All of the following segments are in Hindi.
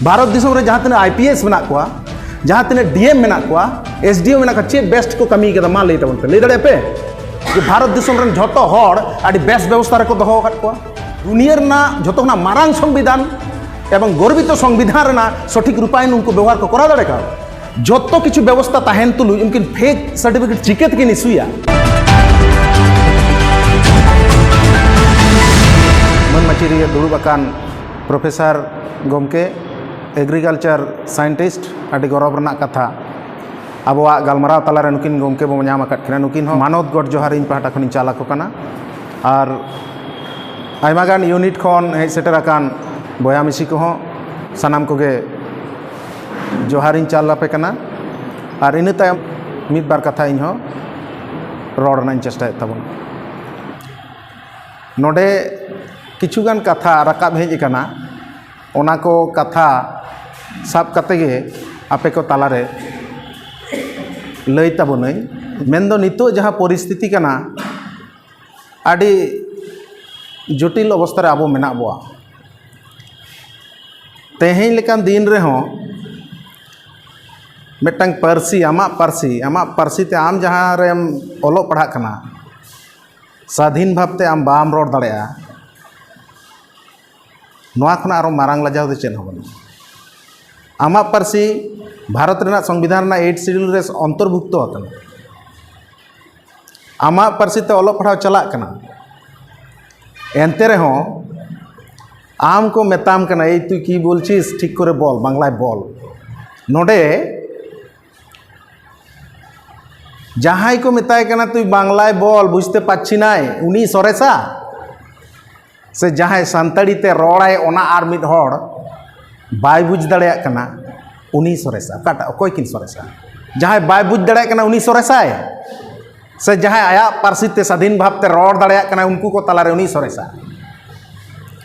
भारत दिसम रे जहाँ तीना IPS मेना कोआ जहाँ तीना DM मेना कोआ SDO मेना का चे बेस्ट को कमी के मा लई तबन पे लई दड़े पे कि भारत दिसम रे झोटो हड़ आदि बेस्ट व्यवस्था रे को दोहो काट कोआ दुनिया ना झोटो ना मारांग संविधान एवं गर्वित संविधान रेना सठिक रूपायन उनको व्यवहार को करा दड़े का जोतो किछु व्यवस्था ताहेन तुलु उनकिन फेक सर्टिफिकेट चिकेत के निसुया मन मचिरिया दुरुबाकान प्रोफेसर गोमके एग्रीकल्चर साइंटिस्ट आदि गौरव रना कथा आबोआ गलमाराव तलारे नुकिन गोमके बो ᱧᱟᱢ आकाद किना नुकिन हो मानवत गड जोहार इन पाहटा खनि चाला को कना और आयमागान यूनिट खन हेज सेटराकान बया मिसी को हो सनाम कोगे जोहार इन चाला पे कना और इन तायम मिद बार कथा इन हो रोड ना चेष्टा तबन नोडे किछुगान कथा राकाब हेज कना ओना को कथा साब कते गे आपे को तालारे लई ताबोनै मेन दो नितो जहाँ परिस्थिति कना आदि जटिल अवस्था रे आबो मेना बोआ तेहें लेकान दिन रे हो मिटंग पारसी आमा पारसी ते आम जहाँ रेम ओलो पढ़ा कना स्वाधीन भावते आम बाम रोड दाड़ेया नोआ खना आरो मारांग लजाव दे चेन होबन आमा पारसी भारत रेना संविधान ना 8 शेड्यूल रे अंतर्भुक्त होतन आमा पारसी ते ओलो पढ़ाव चला कना एनते रे हो आम को मेताम कना ए तु की बोलछिस ठीक करे बोल बांग्लाय बोल नोडे जहां को मेताय कना तु बांग्लाय बोल बुझते पाच्छी नाय उनी सरेसा से जहां सान्ताड़ी ते रोड़ाय ओना आर मिद हड़ बाय बुझ दाड़ेया कना उनी सरेसा काटा कोई किन सरेसा जहां बाय बुझ दाड़ेया कना उनी सरेसाय से जहां आया पारसी ते स्वाधीन भाव ते रोड़ दाड़ेया कना उनको को तालारे उनी सरेसा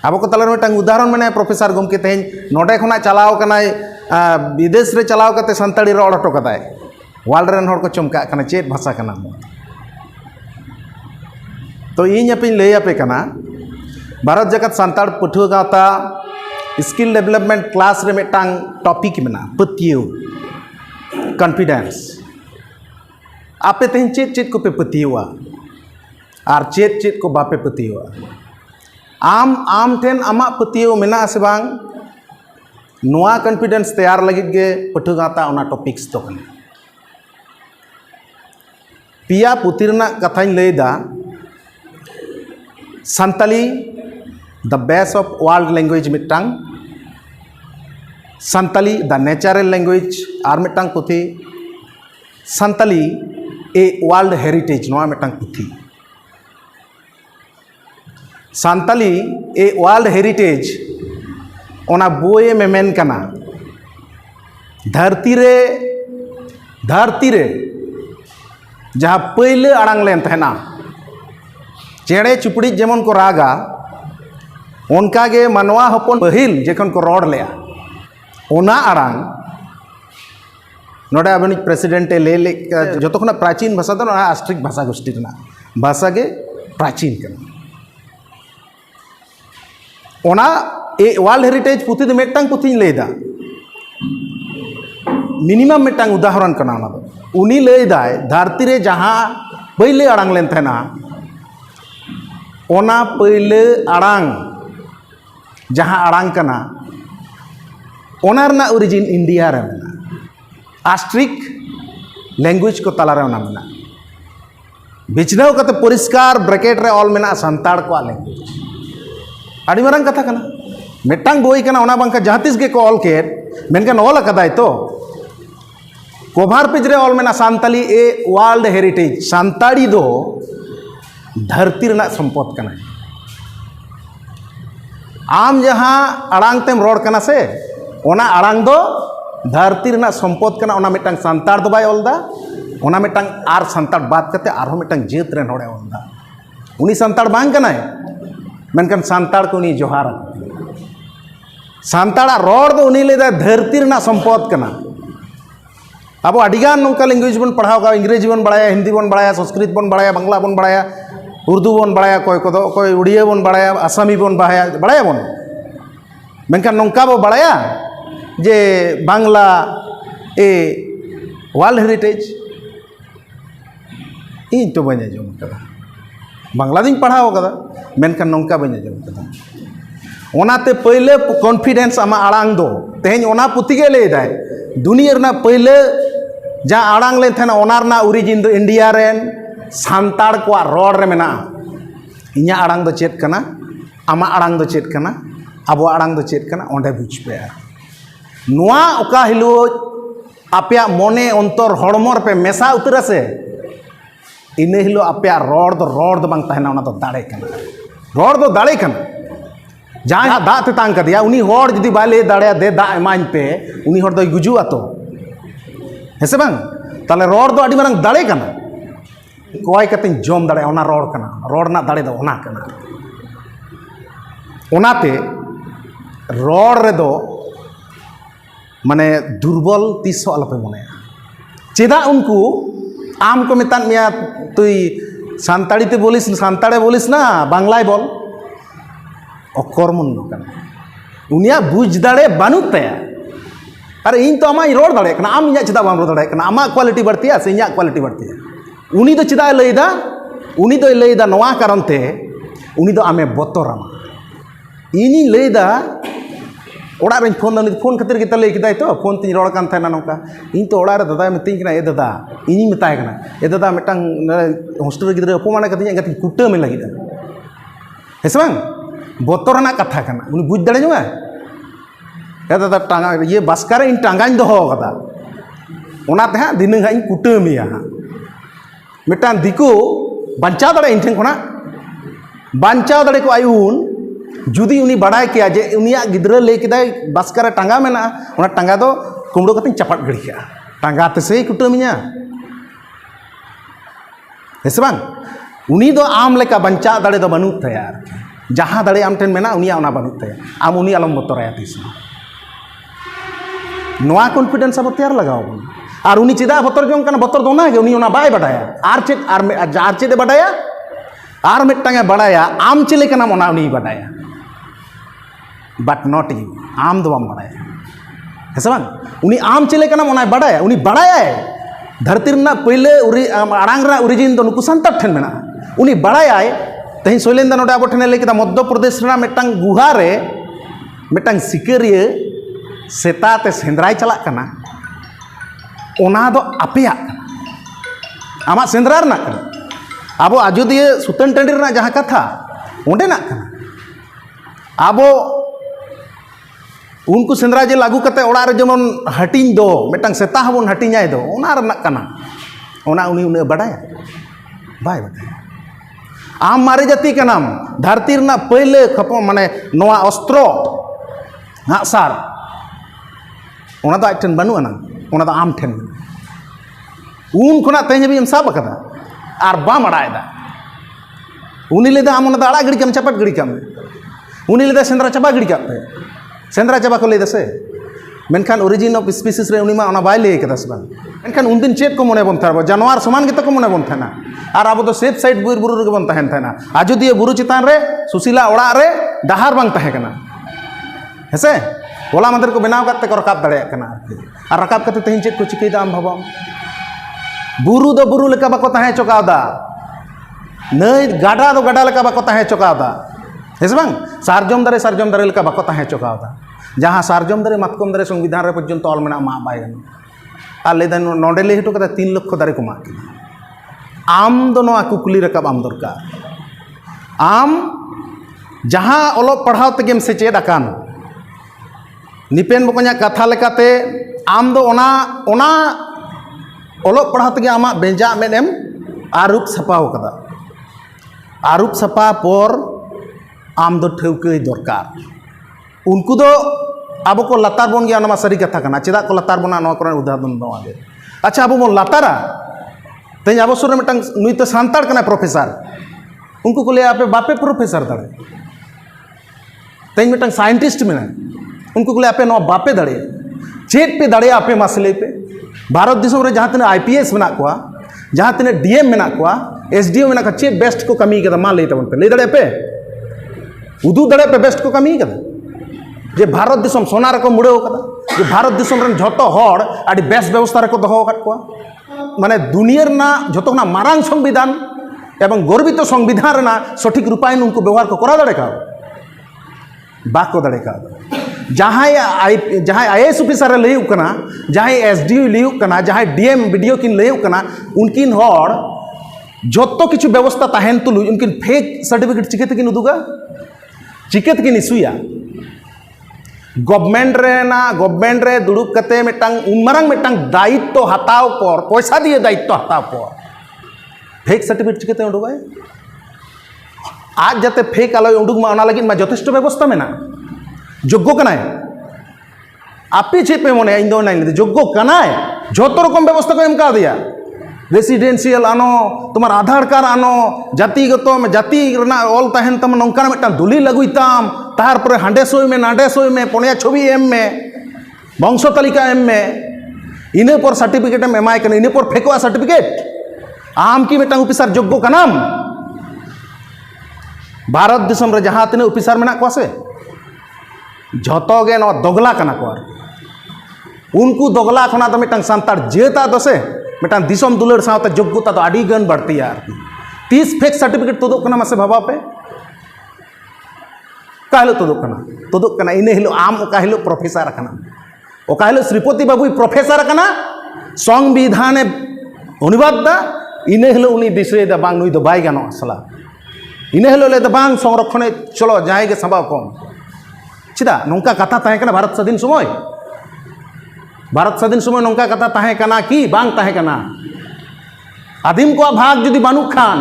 अब को तालारे मिटंग उदाहरण मेने प्रोफेसर गोमके तेहें नोडे खना चलाव कनाय विदेश रे चलाव कते सान्ताड़ी रोड़ हटो कदाय वर्ल्ड रेन हड़ को चमका कना चेत भाषा कना तो इन अपिन लई आपे कना भारत जगत सान्ताड़ पठुआ गावता स्किल डेवलपमेंट क्लास रे मिटांग टॉपिक मेना पतियो कॉन्फिडेंस आपे तेहें चेत चेत को पे पतियोआ और चेत चेत को बापे पतियोआ आम ठेन आमा पतियो मेना से बांग नोआ कॉन्फिडेंस तैयार लगित गे पठुआ गावता ओना टॉपिक्स तो कना पिया पुथि रना कथाñ लैदा Santali the best of world language मिटांग सान्ताली द नेचुरल लैंग्वेज आर मिटांग पुथि सान्ताली ए वर्ल्ड हेरिटेज नोआ मिटांग पुथि सान्ताली ए वर्ल्ड हेरिटेज ओना बोये में मेन कना धरती रे जहाँ पहले आड़ांग लेन तहना चेड़े चुपड़ी जेमन को रागा उनका गे मनवा हपन पहिल जेखन को रोड लेया ओना आड़ांग नोडे आबनिक प्रेसिडेंटे ले जतो खना प्राचीन भाषा दो ना आस्ट्रिक भाषा गोष्ठी रना भाषा गे प्राचीन कना ओना ए वर्ल्ड हेरिटेज पुथि दो मेटांग पुथि लेदा मिनिमम मेटांग उदाहरण कना ओना उनी लई दाय धरती रे जहाँ पहले आड़ांग लेन तहना ओना पहले आड़ांग जहाँ आड़ांग कना ओना रना ओरिजिन इंडिया रे मेना आस्ट्रिक लैंग्वेज को तला रे ओना मेना बिचनाव कते परिष्कार ब्रैकेट रे ऑल मेना सान्ताड़ को लैंग्वेज आड़ी मारंग कथा कना मेटांग बोई कना ओना बांका जहाँ तिस गे को ऑल केट मेनकन ऑल कदाय तो कोभार पेज रे ऑल मेना सान्ताली ए वर्ल्ड हेरिटेज सान्ताड़ी दो धरती रना संपद कना आम जहाँ आड़ांग तेम रोड कना से ओना आड़ांग दो धरती रना संपद कना ओना मिटांग सान्ताड़ दो बाय ऑलदा ओना मिटांग आर सान्ताड़ बात कते आरो मिटांग जेत रेन होड़े ऑलदा उनी सान्ताड़ बांग कनाय मेनकन सान्ताड़ को उनी जोहार सान्ताड़ा रोड दो उनी लेदा धरती रना संपद कना अब अडिगान नौका लैंग्वेज बन पढ़ाओ का इंग्रेजी बन बढ़ाया हिंदी बन बढ़ाया संस्कृत बन बढ़ाया बांग्ला बन बढ़ाया उर्दू बन बढ़ाया कोई उड़िया बन बढ़ाया आसामी बन बढ़ाया बन मेनखान नौका बो बढ़ाया जे बांग्ला ए वर्ल्ड हेरिटेज इन तो बने आजम कदा बांग्ला दिन पढ़ाओ कदा मेनखान नौका बने आजम कदा ओनाते पहले कॉन्फिडेंस आमा आड़ांग दो तेहन ओना पुती के ले दाय दुनिया रना पहले जा आड़ांग ले थेना ओना रना ओरिजिन दो इंडिया रेन सांताड़ को रोड रे मेना इन्या आड़ांग दो चेत कना आमा आड़ांग दो चेत कना आबो आड़ांग दो चेत कना ओंडे बुझ पे नुआ ओका हिलो आपया मोने अंतर हड़मोर पे मेसा उतरा से इन हिलो आपया रोड दो बांग तहना ओना दो दाड़े कना रोड दो दाड़े कना जहाँ दा ते तांग कदिया उनी होड़ जदि बाय ले दाड़े दे दा एमाइन पे उनी होड़ दो गुजुआ तो हेसे बांग ताले रोड दो अडी मारंग दाड़े कना कोय कतिन जोम दाड़े ओना रोड कना रोड ना दाड़े दो ओना कना ओनाते रोड रे दो माने दुर्बल तीसो अलपे मने चेदा उनको आम को मेतान मिया तुई सांताड़ी ते बोलिस सांताड़े बोलिस ना बांग्लाय बोल अकर्मण्य कना उनिया बुझ दाड़े बानुत तया अरे इन तो आमा रोड दाड़े कना आम इन्या चेदा बाम रोड दाड़े कना आमा क्वालिटी बढ़तिया से इन्या क्वालिटी बढ़तिया उनी दो चेदा लैदा उनी दो लैदा नवा कारण ते उनी दो आमे बतोरामा इनी लैदा ओड़ा रे फोन खातिर के तले किदाय तो फोन तीन रोड कान थाना नौका इन तो ओड़ा रे दादा मितिन कना ए दादा इनी मिताय कना ए दादा मिटांग हॉस्टल रे गिदरे अपमान कतिन गति कुटा में लागिदा हेस बांग बतरना कथा कना उनी बुझ दाड़े नुआ ए दादा टांगा ये बास्कारे इन टांगाñ दोहो कदा ओना ते हा दिन इन कुटा मिया हा मिटांग दिको बांचा दाड़े इन ठेन खना बांचा दाड़े को आयुन जुदी उनी बड़ाय किया जे उनिया गिद्रा ले किदाय बास्कारे टांगा मेना ओना टांगा दो कुमड़ो कतिन चपाट गड़िया टांगा ते से कुटमिया हेस बांग उनी दो आम लेका बंचा दाड़े दो बनु तैयार जहां दाड़े आम ठेन मेना उनिया ओना बनु तैयार आम उनी आलम बतराया तिस नोआ कॉन्फिडेंस अब तैयार लगाओ और उनी चिदा बतर जों कना बतर दो ना गे उनी ओना bye बडाया are Chand बडाया are Mitange बडाया आम चिले कना ओना उनी बडाया बट नॉट यू आम दो बाम बडाया हेस बांग उनी आम चिले कना ओना बडाया उनी बडाया धरती रना पहले आड़ांग रा ओरिजिन दो नुकु सांतार ठेन मेना उनी बडाया तेहन सोलेंदा नोडे आबो ठेने लेकिदा मध्य प्रदेश रा मिटांग गुहा रे मिटांग सिकरिया सेताते सेंद्राय चला कना ओना दो आपेया आमा सेंद्रा रना कना आबो आजोदिया सुतन टंडी रना जहां कथा ओंडे ना कना आबो उनको सेंद्रा जे लागू कते ओड़ा रे जेमन हटिंग दो मिटांग सेता हबन हटिंगाय दो ओना रना कना ओना उनी उनी बडाया बाय बडाया आम मारे जाति कनाम धरती रना पहले खपो माने नोआ अस्त्र हासार ओना दो आठन बनु अना ओना दो आम ठेन उन खुना तेज भी हम साब कदा आर बाम अड़ायदा उनी लेदा आम ओना दो अड़ा गड़ी कम चपट गड़ी कम उनी लेदा सेंद्रा चबा गड़ी पे सेंद्रा चबा को लेदा से मेनखान ओरिजिन ऑफ स्पीसीज रे उनी मा ओना बाय ले कदा सबा मेनखान उन दिन चेत को मने बन थारबो जानवर समान के तो को मने बन थाना और अब तो सेफ साइड बुर बुरु रे बन तहन थाना आजोदिया बुरु चितान रे सुशीला ओड़ा रे डहार बांग तहे कना हेसे ओला मंदिर को बनाव करते को रकाब दाड़े कना और रकाब करते तेहन चेत को चिकैदा आम भाबो बुरु दो बुरु लेका बाको तहे चोकावदा नई गाडा दो गाडा लेका बाको तहे चोकावदा हेस बांग सारजम दारे लेका बाको तहे चोकावदा जहां सारजम दारे मातकम दारे संविधान रे पर्यंत ऑल मेना मा बाय और लेदा नोडे ले हटो कदा 3 लाख दारे को मा आम दो नोआ कुकुली रकाब आम दरकार आम जहां ओलो पढ़ाव तेगेम सेचेद आकान निपेन बकन्या कथा लेकाते आम दो ओना ओलो पढ़ाव तेगे आमा बेंजा मेनेम आरूप सपाव कदा आरूप सपा पर आम दो ठेवके दरकार उनको दो अब को लतार बन गया नमा सारी कथा कना चेदा को लतार बना नवा करन उदाहरण दो आगे अच्छा अब बन लतारा तेज अब सुर मिटन नुई तो सांताड़ कना प्रोफेसर उनको को ले आपे बापे प्रोफेसर दाड़े तेज मिटन साइंटिस्ट में उनको को ले आपे नवा बापे दाड़े चेत पे दाड़े आपे मासले पे भारत दिसम रे जहां तने आईपीएस मेना कोआ जहां तने डीएम मेना कोआ एसडीओ मेना का चेत बेस्ट को कमी कदा मा ले तबन पे ले दाड़े पे उदू दाड़े पे बेस्ट को कमी कदा जे भारत दिसम सोनार को मुड़े कदा कि भारत दिसम रन झोतो हड़ आदि बेस व्यवस्था रे को दोहो आकाद कोआ माने दुनिया रना झोतो ना मारांग संविधान एवं गर्वित संविधान रना सठिक रूपायन उनको व्यवहार को करा दड़े का बाको दड़े का जहाँ आईएएस ऑफिसर लैक कना जहाँ एसडीओ लैक कना जहाँ डीएम बीडीओ किन लैक कना उनकिन हड़ जोतो किछु व्यवस्था तहन तुलुज उनकिन फेक सर्टिफिकेट चिकेते किन उदुगा चिकेते किन इस्युया गवर्नमेंट रे दुड़ुब कते मिटांग उनमारांग मिटांग दायित्व हताव पर पैसा दिए दायित्व हताव पर फेक सर्टिफिकेट चिकेते उडुगाय आज जाते फेक आलो उडुग मा ओना लगिन मा यथेष्ट व्यवस्था मेना योग्य कनाय आपे चेद पे मने इन दो नाइन योग्य कनाय झोतो रकम व्यवस्था को एम का दिया रेसिडेंशियल आनो तुम्हार आधार कार्ड आनो जातिगत जाति ऑल तहन तम नौका मिटान दलिल लगुईताम तार पर हांडे सोई में नाडे सोई में पुनिया छवि एम में वंश तालिका एम में इने पर सर्टिफिकेट एम एमाय कने इने पर फेकवा सर्टिफिकेट आम की मिटान ऑफिसर योग्य कनाम भारत दिसम रे जहां तिने ऑफिसर मेना को से झोतो गे न दोगला कना को उनको दोगला खना तो मिटान सांतार जेता दसे मिटान दिसम दुलड़ सावते योग्यता तो आड़ी गन बढ़ती है 30 फेक सर्टिफिकेट तुदुक कना मासे भाबा पे का हिलो तुदुक कना इने हिलो आम का हिलो प्रोफेसर कना ओका हिलो श्रीपति बाबू प्रोफेसर कना संविधान अनुवाद दा इने हिलो उनी दिसरे दा बांग नुई दो बाय गानो असला इने हिलो ले दा बांग संरक्षण चलो जाय गे संभाव कम चिदा नौका कथा ताहे कना भारत स्वाधीन समय नौका कथा ताहे कना कि बांग ताहे कना आदिम को भाग जुदी बानु खान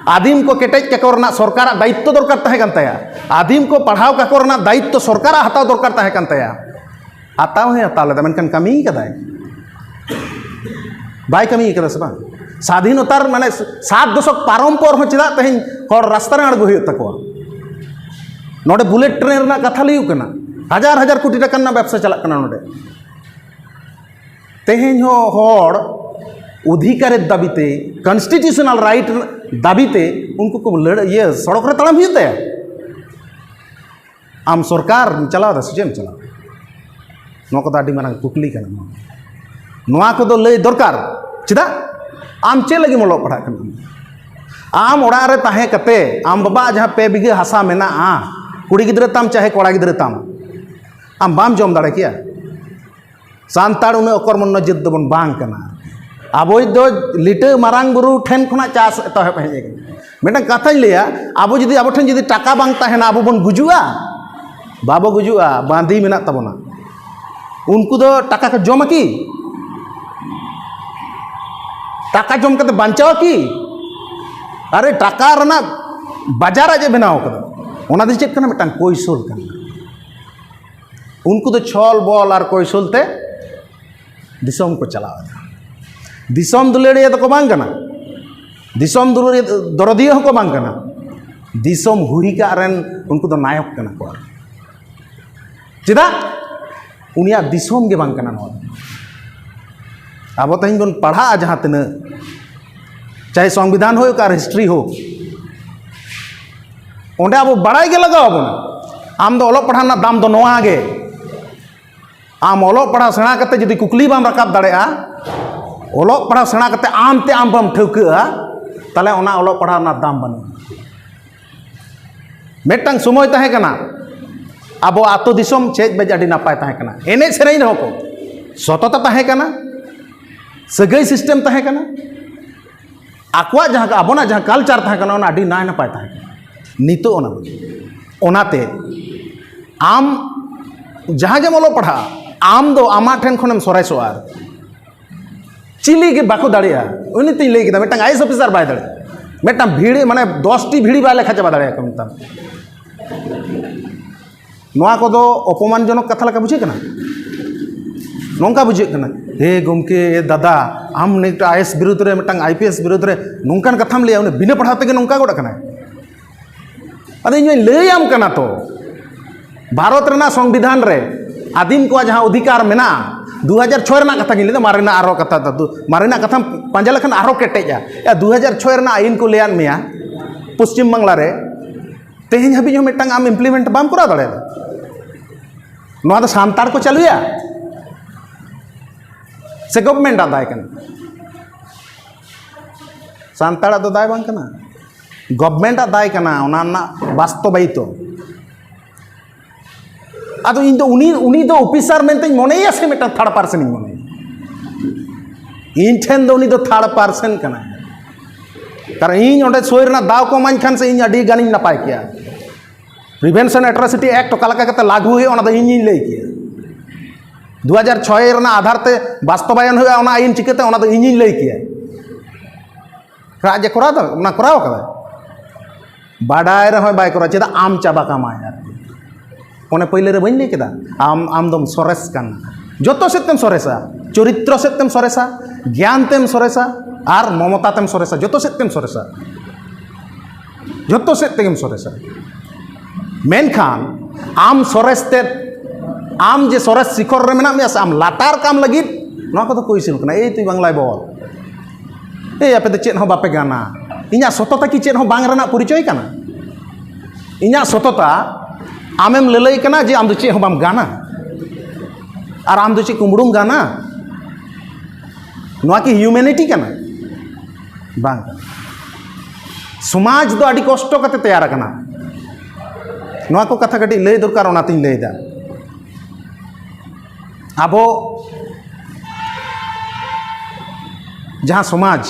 आदिम को केटेज काकोरना सरकार दायित्व दरकार ताहे कन तया आदिम को पढ़ाव काकोरना दायित्व सरकार हताव दरकार ताहे कन तया हताव है हताव लेदा मेनकान कमी कदाय बाय कमी कदा से बांग स्वाधीनतार माने 7 दशक पारम पर हो चिदा तहें हर रास्ता रे अड़गो हुई तको नोडे बुलेट ट्रेन रना कथा लैउ कना हजार हजार कोटी टाका ना व्यवसाय चला कना नोडे तेहें हो हर अधिकार दाबीते कन्स्टिट्यूशनल राइट दाबीते उनको को लड़ ये सड़क रे तड़म हुई तया आम सरकार चलाव दा सेम चलाव नो को दाडी मारंग कुकली कना नोआ को दो लय दरकार चिदा आम चे लगी मोलो पढ़ा कना आम ओड़ा रे ताहे कते आम बाबा जहाँ पे बिघे हासा मेना कुड़ी गिद्रे ताम चाहे कोड़ा गिद्रे ताम आम बाम जम दाड़े किया सांताड़ उन्हें अकर्मण्य जिद दबन बांग कना आबो दो लिटे मारांग बुरु ठेन खुना चास तहब हेजे मेटा कथा लिया आबो जदी आबो ठेन जदी टाका बांग ताहेना आबो बन गुजुआ बाबो गुजुआ बांधी मेना तबना उनको दो टाका का जम की टाका जम कते बांचाव की अरे टाका रना बाजार जे बनाव कदा ओना दि चेक कना मेटा कोइसोल कना उनको तो छल बल और कौशल ते दिसम को चलावा दिसम दुलेड़िया तो को बांग कना दिसम दुलेड़िया दरदिया को बांग कना दिसम हुरिका रेन उनको तो नायक कना को चिदा उनिया दिसम के बांग कना नो अब तहिन बन पढ़ा जहाँ तिना चाहे संविधान हो का हिस्ट्री हो ओंडे अब बड़ाई के लगाव बन आम दो ओलो पढ़ा ना दाम दो नोआ गे आम ओलो पढ़ा सेना करते जदि कुकली बाम रकाब दाड़ेआ ओलो पढ़ा सेना करते आम ते आम बम ठौका ताले ओना ओलो पढ़ा ना दाम बनु मेटांग समय ताहे कना अब आतो दिसम चेज बेज आडी नापाय ताहे कना एने सेरेन रहो को सतता ताहे कना सगई सिस्टम ताहे कना आकवा जहाँ आबोना जहाँ कल्चर ताहे कना ओना आडी नाय नापाय ताहे कना नितो ओना ओनाते आम जहाँ जे मोलो पढ़ा आम दो आमा ठेन खनम सरायसोआ चिली के बाको दाड़िया उनी तीन लई किदा मेटांग आईएएस ऑफिसर बाय दाड़े मेटांग भीड़ी माने 10टी भीड़ी बाय लेखा चाबा दाड़े को मिता नोआ को दो अपमानजनक कथा लका बुझे कना नोंका बुझे कना हे गमके दादा आम ने आईएएस विरुद्ध रे मेटांग आईपीएस विरुद्ध रे नोंकान कथाम लिया उनी बिना पढ़ाते के नोंका गोड़ा कना अदे इन लई आम कना तो भारत रेना संविधान रे आदिम को जहाँ अधिकार मेना 2006 रेना कथा गिन लेदा मारेना आरो कथा मारेना कथा पांजा लखन आरो केटेजा या 2006 रेना आईन को लेयान मेया पश्चिम बांग्ला रे तेहें हबी जो मेटांग आम इम्प्लीमेंट बाम करा दाड़े नोआ दो सांतार को चालुया से गवर्नमेंट दाय कना सांताड़ा दो दाय बांग कना गवर्नमेंट दाय कना ओना ना वास्तविकता आदो इन दो उनी दो ऑफिसर मेंते मनेया से मिटा थर्ड पर्सन मने इन ठेन दो उनी दो थर्ड पर्सन कना कारण इन ओंडे सोयर ना दाव को मान खान से इन अडी गानी नपाय किया प्रिवेंशन एट्रोसिटी एक्ट कालका कते लागू हुए ओना दो इन लई किया 2006 रना आधार ते वास्तवायन हुआ ओना आईन चिकते ओना दो इन लई किया राज्य करा दो ओना कराव कदा बाडाय रहो बाय करा चेदा आम चाबा कामाय ओने पहले रे बइन लई केदा आम दम सरेस कान जतो सेतेम सरेसा चरित्र सेतेम सरेसा ज्ञान तेम सरेसा और ममता तेम सरेसा जतो सेतेम सरेसा जतो सेतेम सरेसा मेनखान आम सरेसते आम जे सरेस शिखर रे मेना मिया आम लाटार काम लगी नवा को तो कोइसिन कना ए तुई बांग्लाय बोल ए आपे तो चेत हो बापे गाना इना सतता की चेत हो बांग रना परिचय कना इना सतता आमेम ललई कना जे आम दो चेत हो बाम गाना और आम दो चे कुमड़ुम गाना नवा की ह्यूमैनिटी कना बांग समाज दो अडी कष्ट कते तैयार कना नवा को कथा कटी लई दरकार ओनातिन लई दा आबो जहाँ समाज